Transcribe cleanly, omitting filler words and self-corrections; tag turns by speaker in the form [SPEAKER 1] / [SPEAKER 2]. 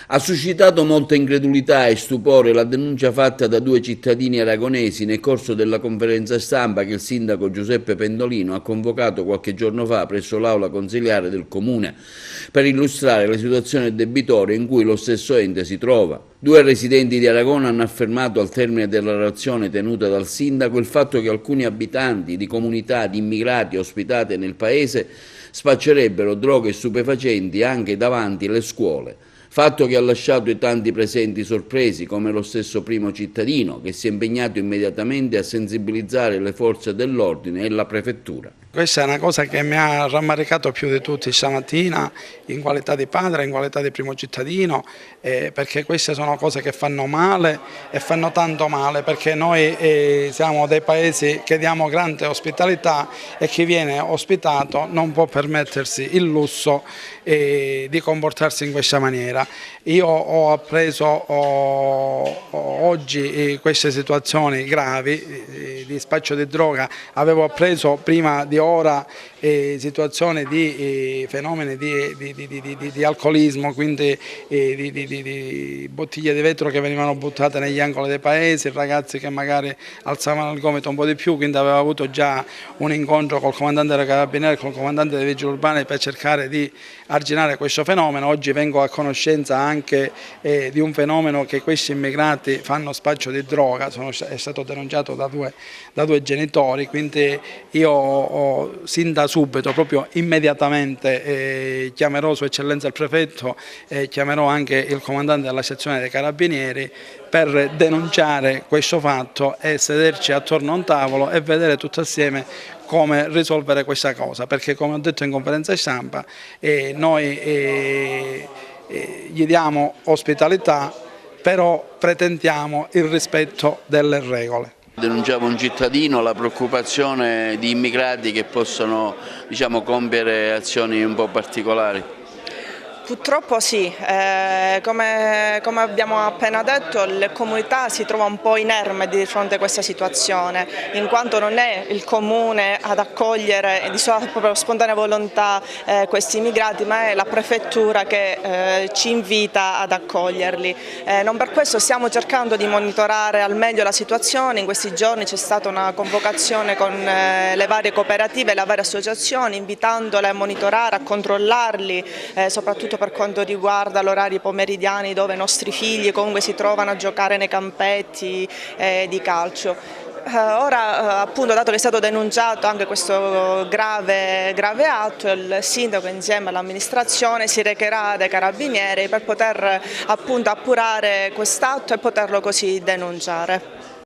[SPEAKER 1] Ha suscitato molta incredulità e stupore la denuncia fatta da due cittadini aragonesi nel corso della conferenza stampa che il sindaco Giuseppe Pendolino ha convocato qualche giorno fa presso l'aula consiliare del comune per illustrare la situazione debitoria in cui lo stesso ente si trova. Due residenti di Aragona hanno affermato al termine della relazione tenuta dal sindaco il fatto che alcuni abitanti di comunità di immigrati ospitate nel paese spaccerebbero droghe e stupefacenti anche davanti alle scuole. Fatto che ha lasciato i tanti presenti sorpresi, come lo stesso primo cittadino, che si è impegnato immediatamente a sensibilizzare le forze dell'ordine e la prefettura.
[SPEAKER 2] Questa è una cosa che mi ha rammaricato più di tutti stamattina, in qualità di padre, in qualità di primo cittadino, perché queste sono cose che fanno male e fanno tanto male, perché noi siamo dei paesi che diamo grande ospitalità e chi viene ospitato non può permettersi il lusso di comportarsi in questa maniera. Io ho appreso oggi queste situazioni gravi di spaccio di droga, avevo appreso prima di ora situazioni di fenomeni di alcolismo, quindi di bottiglie di vetro che venivano buttate negli angoli dei paesi, ragazzi che magari alzavano il gomito un po' di più, quindi avevo avuto già un incontro col comandante dei Carabinieri, col comandante dei Vigili Urbani per cercare di arginare questo fenomeno. Oggi vengo a conoscenza anche di un fenomeno che questi immigrati fanno spaccio di droga, è stato denunciato da due genitori, quindi io sin da subito, proprio immediatamente, chiamerò Sua Eccellenza il Prefetto e chiamerò anche il comandante della sezione dei Carabinieri per denunciare questo fatto e sederci attorno a un tavolo e vedere tutti assieme come risolvere questa cosa, perché come ho detto in conferenza stampa noi gli diamo ospitalità, però pretendiamo il rispetto delle regole.
[SPEAKER 1] Denunciava un cittadino la preoccupazione di immigrati che possono, compiere azioni un po' particolari.
[SPEAKER 3] Purtroppo sì, come abbiamo appena detto, la comunità si trova un po' inerme di fronte a questa situazione, in quanto non è il comune ad accogliere di sua propria spontanea volontà questi immigrati, ma è la prefettura che ci invita ad accoglierli. Non per questo stiamo cercando di monitorare al meglio la situazione. In questi giorni c'è stata una convocazione con le varie cooperative e le varie associazioni, invitandole a monitorare, a controllarli, soprattutto per quanto riguarda l'orario pomeridiani dove i nostri figli comunque si trovano a giocare nei campetti di calcio. Ora, appunto, dato che è stato denunciato anche questo grave atto, il sindaco insieme all'amministrazione si recherà dai carabinieri per poter appunto appurare quest'atto e poterlo così denunciare.